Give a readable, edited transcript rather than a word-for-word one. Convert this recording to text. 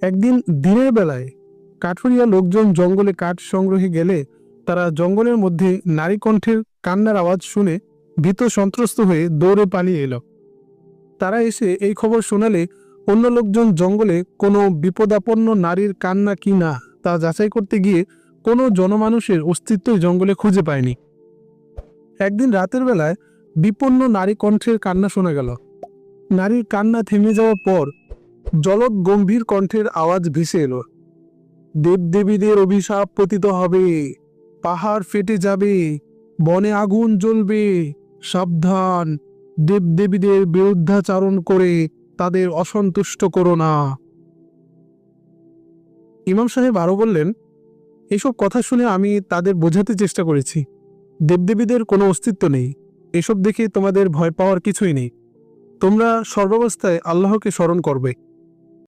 একদিন দিনের বেলায় কাঠুরিয়া লোকজন জঙ্গলে কাঠ সংগ্রহে গেলে তারা জঙ্গলের মধ্যে নারী কণ্ঠের কান্নার আওয়াজ শুনে ভীত সন্ত্রস্ত হয়ে দৌড়ে পালিয়ে এলো। তারা এসে এই খবর শোনালে অন্য লোকজন জঙ্গলে কোনো বিপদাপন্ন নারীর কান্না কি না তা যাচাই করতে গিয়ে কোনো জনমানুষের অস্তিত্বই জঙ্গলে খুঁজে পায়নি। একদিন রাতের বেলায় বিপন্ন নারী কণ্ঠের কান্না শোনা গেল। নারীর কান্না থেমে যাওয়ার পর জলদ গম্ভীর কণ্ঠের আওয়াজ ভেসে এলো, দেবদেবীদের অভিশাপ পতিত হবে, পাহাড় ফেটে যাবে, বনে আগুন জ্বলবে, সাবধান, দেবদেবীদের বিরুদ্ধাচারণ করে তাদের অসন্তুষ্ট করো না। ইমাম সাহেব আরো বললেন, এসব কথা শুনে আমি তাদের বোঝাতে চেষ্টা করেছি, দেবদেবীদের কোনো অস্তিত্ব নেই, এসব দেখে তোমাদের ভয় পাওয়ার কিছুই নেই, তোমরা সর্বাবস্থায় আল্লাহকে স্মরণ করবে।